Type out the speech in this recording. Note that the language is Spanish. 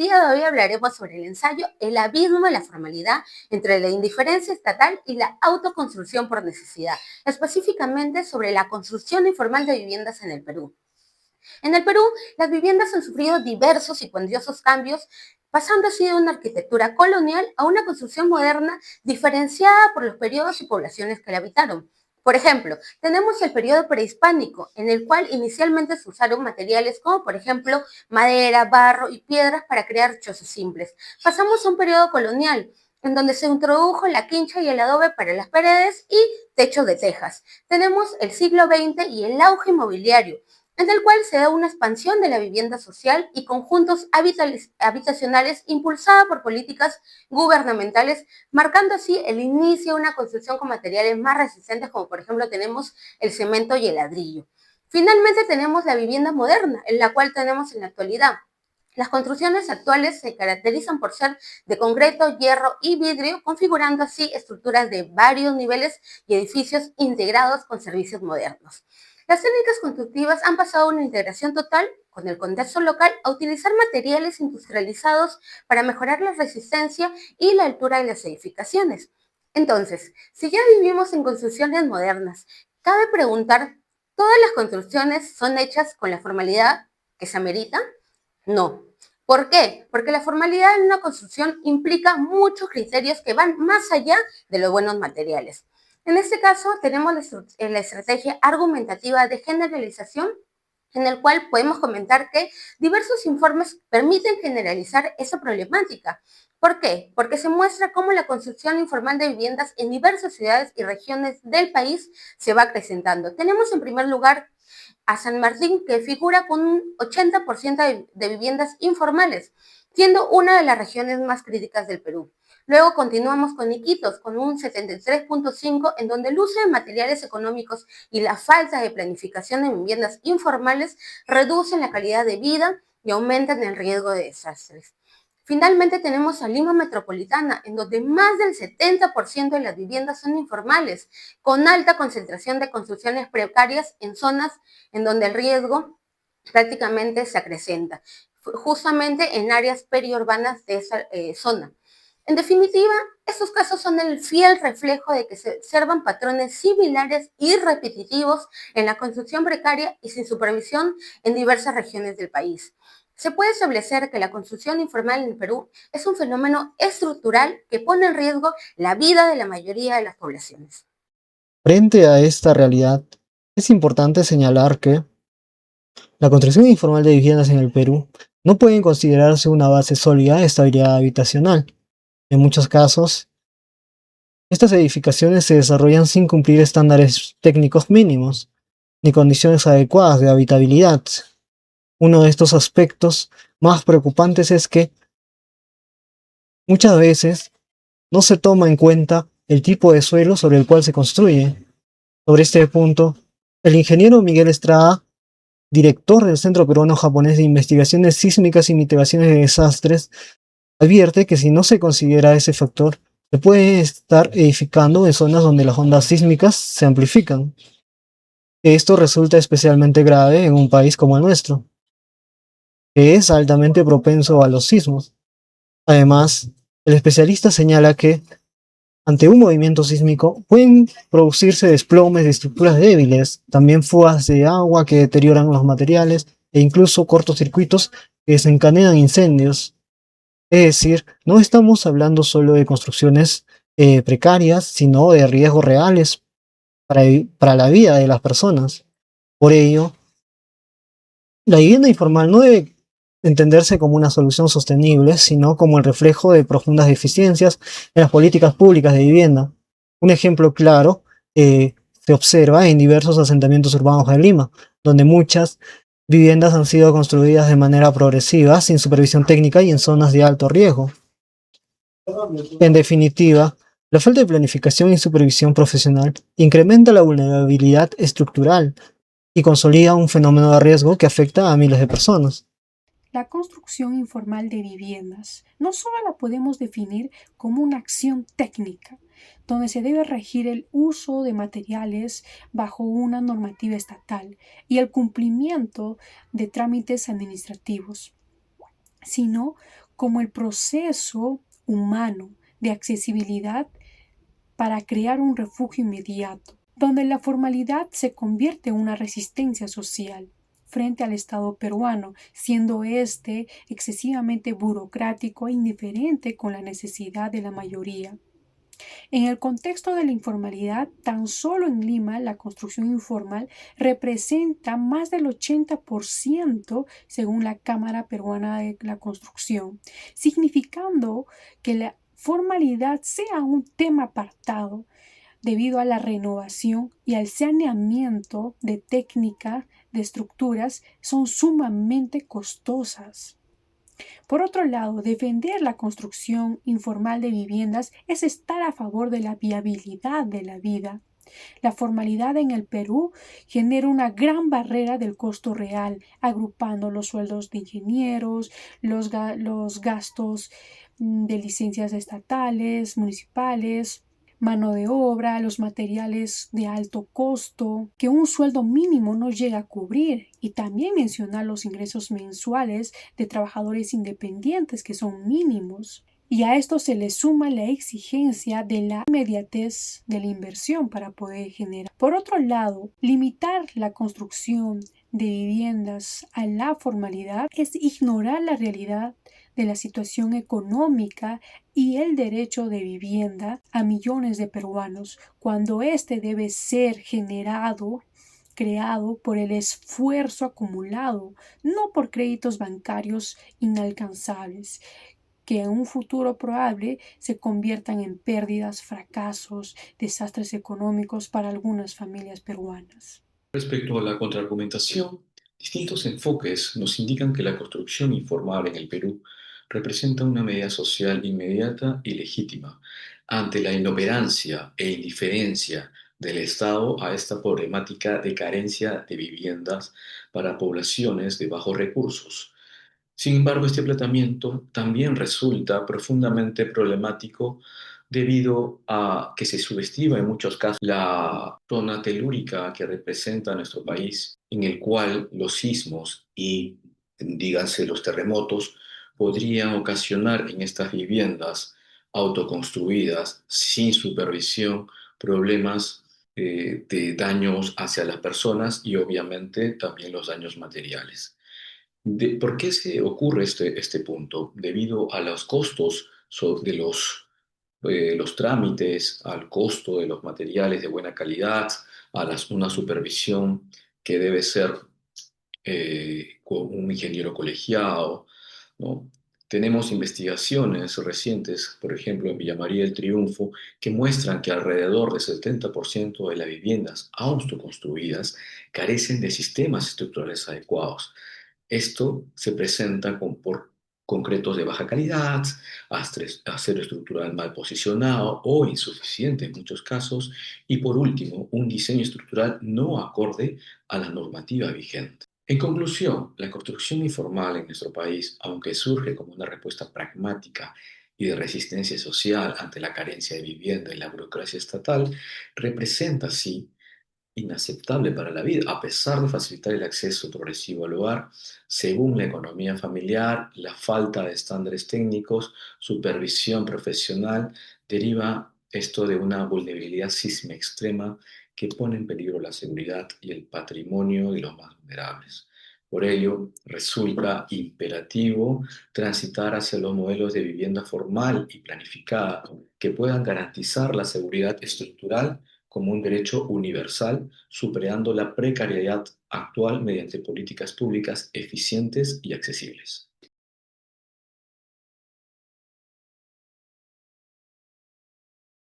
día de hoy hablaremos sobre el ensayo El abismo de la formalidad entre la indiferencia estatal y la autoconstrucción por necesidad, específicamente sobre la construcción informal de viviendas en el Perú. En el Perú, las viviendas han sufrido diversos y cuantiosos cambios, pasando así de una arquitectura colonial a una construcción moderna diferenciada por los periodos y poblaciones que la habitaron. Por ejemplo, tenemos el periodo prehispánico, en el cual inicialmente se usaron materiales como, por ejemplo, madera, barro y piedras para crear chozas simples. Pasamos a un periodo colonial, en donde se introdujo la quincha y el adobe para las paredes y techos de tejas. Tenemos el siglo XX y el auge inmobiliario, en el cual se da una expansión de la vivienda social y conjuntos habitacionales impulsada por políticas gubernamentales, marcando así el inicio de una construcción con materiales más resistentes, como por ejemplo tenemos el cemento y el ladrillo. Finalmente tenemos la vivienda moderna, en la cual tenemos en la actualidad. Las construcciones actuales se caracterizan por ser de concreto, hierro y vidrio, configurando así estructuras de varios niveles y edificios integrados con servicios modernos. Las técnicas constructivas han pasado a una integración total con el contexto local a utilizar materiales industrializados para mejorar la resistencia y la altura de las edificaciones. Entonces, si ya vivimos en construcciones modernas, cabe preguntar, ¿todas las construcciones son hechas con la formalidad que se amerita? No. ¿Por qué? Porque la formalidad en una construcción implica muchos criterios que van más allá de los buenos materiales. En este caso, tenemos la estrategia argumentativa de generalización, en el cual podemos comentar que diversos informes permiten generalizar esa problemática. ¿Por qué? Porque se muestra cómo la construcción informal de viviendas en diversas ciudades y regiones del país se va acrecentando. Tenemos en primer lugar a San Martín, que figura con un 80% de viviendas informales, siendo una de las regiones más críticas del Perú. Luego continuamos con Iquitos, con un 73.5, en donde el uso de materiales económicos y la falta de planificación en viviendas informales reducen la calidad de vida y aumentan el riesgo de desastres. Finalmente tenemos a Lima Metropolitana, en donde más del 70% de las viviendas son informales, con alta concentración de construcciones precarias en zonas en donde el riesgo prácticamente se acrecenta, justamente en áreas periurbanas de esa zona. En definitiva, estos casos son el fiel reflejo de que se observan patrones similares y repetitivos en la construcción precaria y sin supervisión en diversas regiones del país. Se puede establecer que la construcción informal en el Perú es un fenómeno estructural que pone en riesgo la vida de la mayoría de las poblaciones. Frente a esta realidad, es importante señalar que la construcción informal de viviendas en el Perú no puede considerarse una base sólida de estabilidad habitacional. En muchos casos, estas edificaciones se desarrollan sin cumplir estándares técnicos mínimos, ni condiciones adecuadas de habitabilidad. Uno de estos aspectos más preocupantes es que muchas veces no se toma en cuenta el tipo de suelo sobre el cual se construye. Sobre este punto, el ingeniero Miguel Estrada, director del Centro Peruano Japonés de Investigaciones Sísmicas y Mitigaciones de Desastres, advierte que si no se considera ese factor, se puede estar edificando en zonas donde las ondas sísmicas se amplifican. Esto resulta especialmente grave en un país como el nuestro, que es altamente propenso a los sismos. Además, el especialista señala que ante un movimiento sísmico pueden producirse desplomes de estructuras débiles, también fugas de agua que deterioran los materiales e incluso cortocircuitos que desencadenan incendios. Es decir, no estamos hablando solo de construcciones precarias, sino de riesgos reales para la vida de las personas. Por ello, la vivienda informal no debe entenderse como una solución sostenible, sino como el reflejo de profundas deficiencias en las políticas públicas de vivienda. Un ejemplo claro se observa en diversos asentamientos urbanos de Lima, donde muchas viviendas han sido construidas de manera progresiva, sin supervisión técnica y en zonas de alto riesgo. En definitiva, la falta de planificación y supervisión profesional incrementa la vulnerabilidad estructural y consolida un fenómeno de riesgo que afecta a miles de personas. La construcción informal de viviendas no solo la podemos definir como una acción técnica, donde se debe regir el uso de materiales bajo una normativa estatal y el cumplimiento de trámites administrativos, sino como el proceso humano de accesibilidad para crear un refugio inmediato, donde la formalidad se convierte en una resistencia social frente al Estado peruano, siendo éste excesivamente burocrático e indiferente con la necesidad de la mayoría. En el contexto de la informalidad, tan solo en Lima la construcción informal representa más del 80% según la Cámara Peruana de la Construcción, significando que la formalidad sea un tema apartado debido a la renovación y al saneamiento de técnicas de estructuras son sumamente costosas. Por otro lado, defender la construcción informal de viviendas es estar a favor de la viabilidad de la vida. La formalidad en el Perú genera una gran barrera del costo real, agrupando los sueldos de ingenieros, los gastos de licencias estatales, municipales, mano de obra, los materiales de alto costo, que un sueldo mínimo no llega a cubrir, y también mencionar los ingresos mensuales de trabajadores independientes que son mínimos. Y a esto se le suma la exigencia de la inmediatez de la inversión para poder generar. Por otro lado, limitar la construcción de viviendas a la formalidad es ignorar la realidad de la situación económica y el derecho de vivienda a millones de peruanos, cuando éste debe ser creado por el esfuerzo acumulado, no por créditos bancarios inalcanzables, que en un futuro probable se conviertan en pérdidas, fracasos, desastres económicos para algunas familias peruanas. Respecto a la contraargumentación, distintos enfoques nos indican que la construcción informal en el Perú representa una medida social inmediata y legítima ante la inoperancia e indiferencia del Estado a esta problemática de carencia de viviendas para poblaciones de bajos recursos. Sin embargo, este planteamiento también resulta profundamente problemático debido a que se subestima en muchos casos la zona telúrica que representa nuestro país, en el cual los sismos y, díganse, los terremotos podrían ocasionar en estas viviendas autoconstruidas sin supervisión problemas de daños hacia las personas y obviamente también los daños materiales. ¿Por qué se ocurre este punto? Debido a los costos de los trámites, al costo de los materiales de buena calidad, a una supervisión que debe ser con un ingeniero colegiado, ¿no? Tenemos investigaciones recientes, por ejemplo, en Villa María del Triunfo, que muestran que alrededor del 70% de las viviendas autoconstruidas carecen de sistemas estructurales adecuados. Esto se presenta por concretos de baja calidad, acero estructural mal posicionado o insuficiente en muchos casos, y por último, un diseño estructural no acorde a la normativa vigente. En conclusión, la construcción informal en nuestro país, aunque surge como una respuesta pragmática y de resistencia social ante la carencia de vivienda y la burocracia estatal, representa, sí, inaceptable para la vida, a pesar de facilitar el acceso progresivo al hogar, según la economía familiar, la falta de estándares técnicos, supervisión profesional, deriva esto de una vulnerabilidad sísmica extrema que pone en peligro la seguridad y el patrimonio de los más vulnerables. Por ello, resulta imperativo transitar hacia los modelos de vivienda formal y planificada que puedan garantizar la seguridad estructural como un derecho universal, superando la precariedad actual mediante políticas públicas eficientes y accesibles.